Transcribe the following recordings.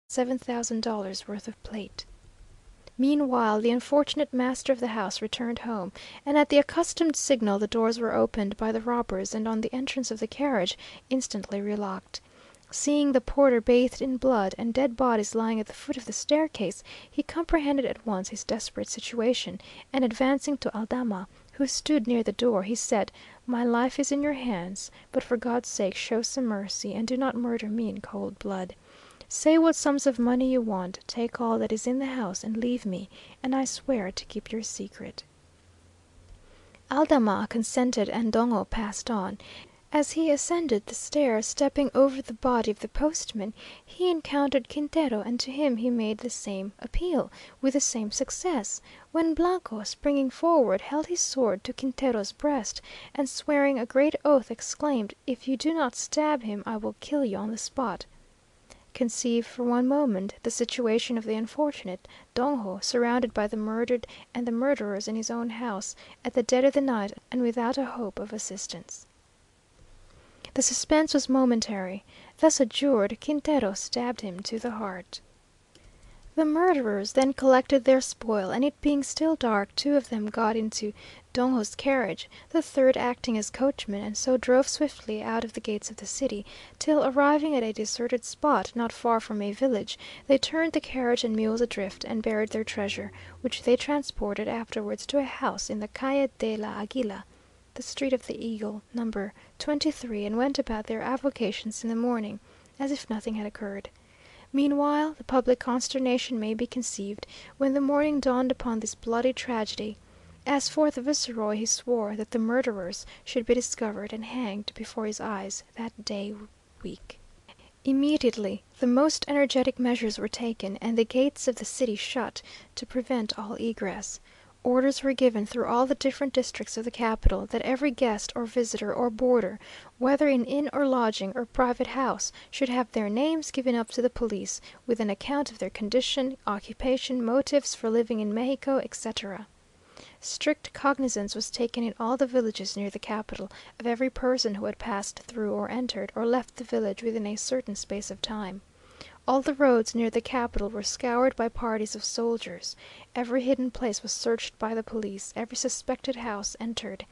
$7,000 worth of plate. Meanwhile the unfortunate master of the house returned home, and at the accustomed signal the doors were opened by the robbers, and on the entrance of the carriage instantly relocked. Seeing the porter bathed in blood, and dead bodies lying at the foot of the staircase, he comprehended at once his desperate situation, and advancing to Aldama, who stood near the door, he said, "My life is in your hands, but for God's sake show some mercy, and do not murder me in cold blood. Say what sums of money you want, take all that is in the house, and leave me, and I swear to keep your secret." Aldama consented, and Dongo passed on. As he ascended the stairs, stepping over the body of the postman, he encountered Quintero, and to him he made the same appeal, with the same success, when Blanco, springing forward, held his sword to Quintero's breast, and swearing a great oath, exclaimed, "If you do not stab him, I will kill you on the spot." Conceive for one moment the situation of the unfortunate Dongo, surrounded by the murdered and the murderers in his own house, at the dead of the night, and without a hope of assistance. The suspense was momentary. Thus adjured, Quintero stabbed him to the heart. The murderers then collected their spoil, and it being still dark, two of them got into Dongo's carriage, the third acting as coachman, and so drove swiftly out of the gates of the city, till arriving at a deserted spot not far from a village, they turned the carriage and mules adrift, and buried their treasure, which they transported afterwards to a house in the Calle de la Aguila, the Street of the Eagle, number 23, and went about their avocations in the morning, as if nothing had occurred. Meanwhile, the public consternation may be conceived, when the morning dawned upon this bloody tragedy. As for the viceroy, he swore that the murderers should be discovered and hanged before his eyes that day week. Immediately the most energetic measures were taken, and the gates of the city shut, to prevent all egress. Orders were given through all the different districts of the capital that every guest or visitor or boarder, whether in inn or lodging or private house, should have their names given up to the police, with an account of their condition, occupation, motives for living in Mexico, etc. Strict cognizance was taken in all the villages near the capital of every person who had passed through or entered or left the village within a certain space of time. All the roads near the capital were scoured by parties of soldiers. Every hidden place was searched by the police, every suspected house entered.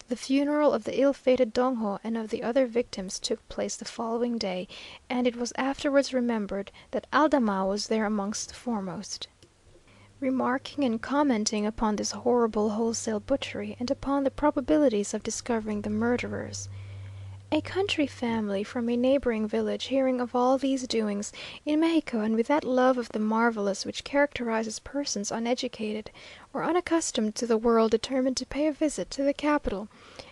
The funeral of the ill-fated Dongo and of the other victims took place the following day, and it was afterwards remembered that Aldama was there amongst the foremost. Remarking and commenting upon this horrible wholesale butchery, and upon the probabilities of discovering the murderers, a country family from a neighbouring village, hearing of all these doings in Mexico, and with that love of the marvellous which characterizes persons uneducated or unaccustomed to the world, determined to pay a visit to the capital,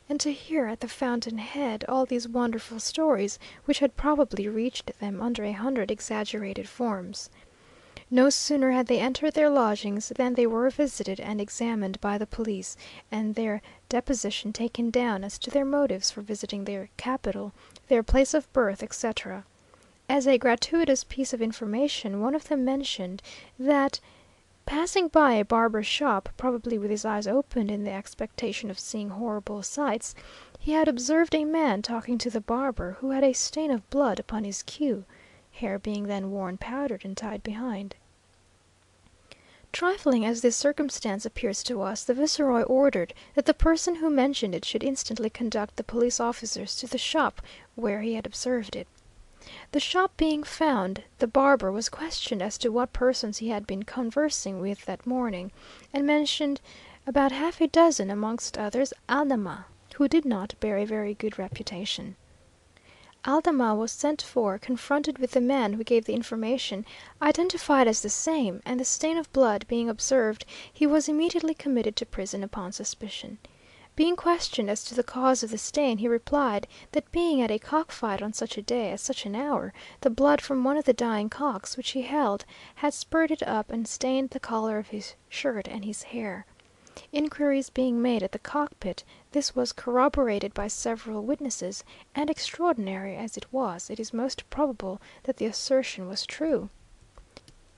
and to hear at the fountain head all these wonderful stories, which had probably reached them under 100 exaggerated forms. No sooner had they entered their lodgings than they were visited and examined by the police, and their deposition taken down as to their motives for visiting their capital, their place of birth, etc. As a gratuitous piece of information, one of them mentioned that, passing by a barber's shop, probably with his eyes opened in the expectation of seeing horrible sights, he had observed a man talking to the barber, who had a stain of blood upon his queue, hair being then worn powdered and tied behind. Trifling as this circumstance appears to us, the viceroy ordered that the person who mentioned it should instantly conduct the police officers to the shop where he had observed it. The shop being found, the barber was questioned as to what persons he had been conversing with that morning, and mentioned about half a dozen, amongst others Aldama, who did not bear a very good reputation. Aldama was sent for, confronted with the man who gave the information, identified as the same, and the stain of blood being observed, he was immediately committed to prison upon suspicion. Being questioned as to the cause of the stain, he replied that being at a cockfight on such a day, at such an hour, the blood from one of the dying cocks, which he held, had spurted up and stained the collar of his shirt and his hair. Inquiries being made at the cockpit, this was corroborated by several witnesses, and extraordinary as it was, it is most probable that the assertion was true.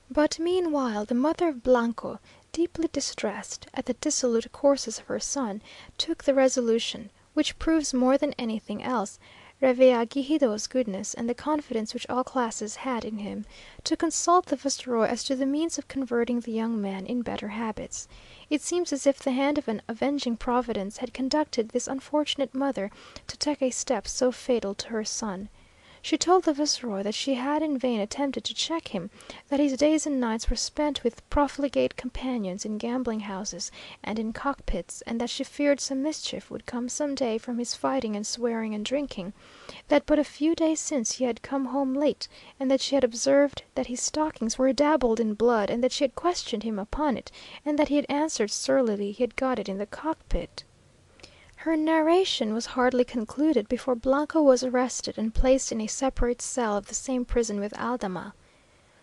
But meanwhile the mother of Blanco, deeply distressed at the dissolute courses of her son, took the resolution, which proves more than anything else Revillagigedo's goodness, and the confidence which all classes had in him, to consult the viceroy as to the means of converting the young man in better habits. It seems as if the hand of an avenging Providence had conducted this unfortunate mother to take a step so fatal to her son. She told the viceroy that she had in vain attempted to check him, that his days and nights were spent with profligate companions in gambling houses and in cockpits, and that she feared some mischief would come some day from his fighting and swearing and drinking; that but a few days since he had come home late, and that she had observed that his stockings were dabbled in blood, and that she had questioned him upon it, and that he had answered surlily he had got it in the cockpit. Her narration was hardly concluded before Blanco was arrested and placed in a separate cell of the same prison with Aldama.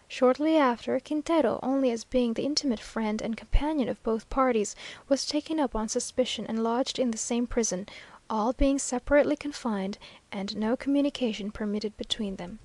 Shortly after, Quintero, only as being the intimate friend and companion of both parties, was taken up on suspicion and lodged in the same prison, all being separately confined and no communication permitted between them.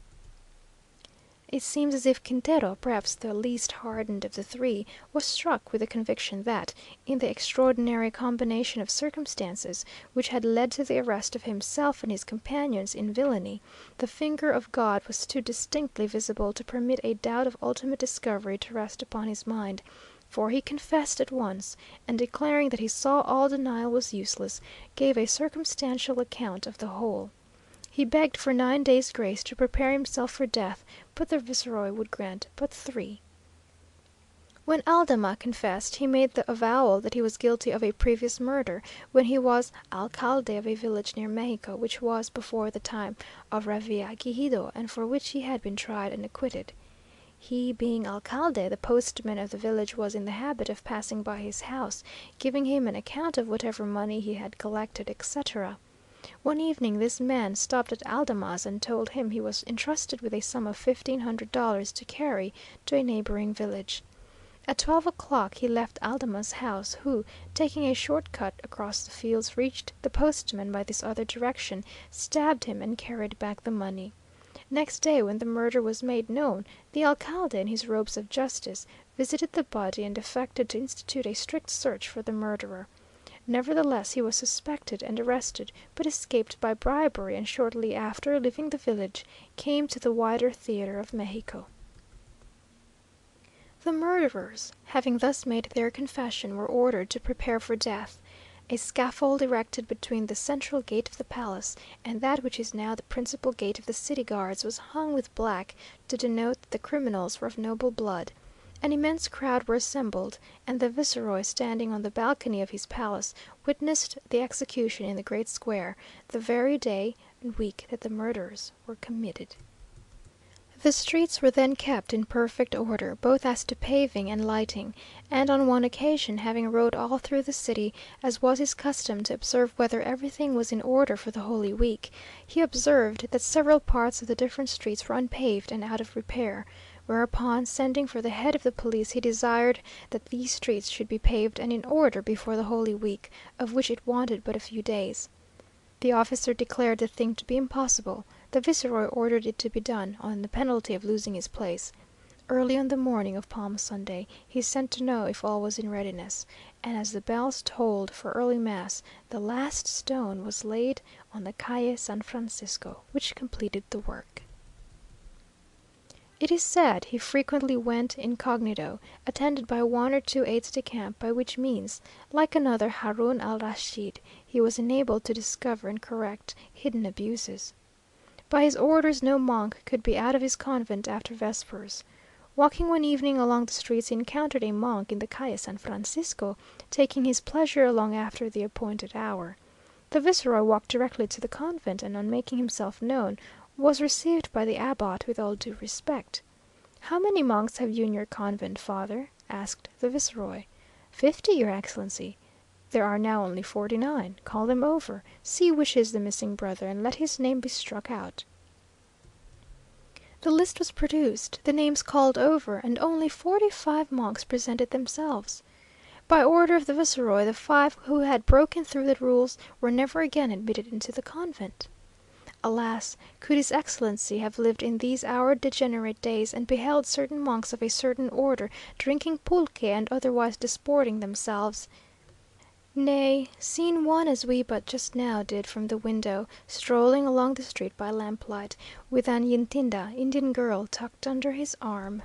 It seems as if Quintero, perhaps the least hardened of the three, was struck with the conviction that, in the extraordinary combination of circumstances which had led to the arrest of himself and his companions in villainy, the finger of God was too distinctly visible to permit a doubt of ultimate discovery to rest upon his mind, for he confessed at once, and declaring that he saw all denial was useless, gave a circumstantial account of the whole. He begged for 9 days' grace to prepare himself for death, but the viceroy would grant but 3. When Aldama confessed, he made the avowal that he was guilty of a previous murder, when he was alcalde of a village near Mexico, which was before the time of Revillagigedo, and for which he had been tried and acquitted. He being alcalde, the postman of the village was in the habit of passing by his house, giving him an account of whatever money he had collected, etc. One evening this man stopped at Aldama's and told him he was entrusted with a sum of $1,500 to carry to a neighboring village. At 12 o'clock he left Aldama's house, who, taking a short cut across the fields, reached the postman by this other direction, stabbed him, and carried back the money. Next day, when the murder was made known, the alcalde, in his robes of justice, visited the body and affected to institute a strict search for the murderer. Nevertheless, he was suspected and arrested, but escaped by bribery, and shortly after, leaving the village, came to the wider theatre of Mexico. The murderers, having thus made their confession, were ordered to prepare for death. A scaffold erected between the central gate of the palace and that which is now the principal gate of the city guards was hung with black to denote that the criminals were of noble blood. An immense crowd were assembled, and the viceroy, standing on the balcony of his palace, witnessed the execution in the great square, the very day and week that the murders were committed. The streets were then kept in perfect order, both as to paving and lighting, and on one occasion, having rode all through the city, as was his custom, to observe whether everything was in order for the Holy Week, he observed that several parts of the different streets were unpaved and out of repair, whereupon, sending for the head of the police, he desired that these streets should be paved and in order before the Holy Week, of which it wanted but a few days. The officer declared the thing to be impossible. The viceroy ordered it to be done, on the penalty of losing his place. Early on the morning of Palm Sunday he sent to know if all was in readiness, and as the bells tolled for early mass, the last stone was laid on the Calle San Francisco, which completed the work. It is said he frequently went incognito, attended by 1 or 2 aides de camp, by which means, like another Harun al Rashid, he was enabled to discover and correct hidden abuses. By his orders no monk could be out of his convent after vespers. Walking one evening along the streets, he encountered a monk in the Calle San Francisco, taking his pleasure long after the appointed hour. The viceroy walked directly to the convent, and on making himself known, was received by the abbot with all due respect. "How many monks have you in your convent, father?" asked the viceroy. "50, your Excellency." "There are now only 49. Call them over, see which is the missing brother, and let his name be struck out." The list was produced, the names called over, and only 45 monks presented themselves. By order of the viceroy, the 5 who had broken through the rules were never again admitted into the convent. Alas! Could his Excellency have lived in these our degenerate days, and beheld certain monks of a certain order drinking pulque and otherwise disporting themselves Nay, seen one as we but just now did from the window, strolling along the street by lamplight, with an Yntida Indian girl tucked under his arm.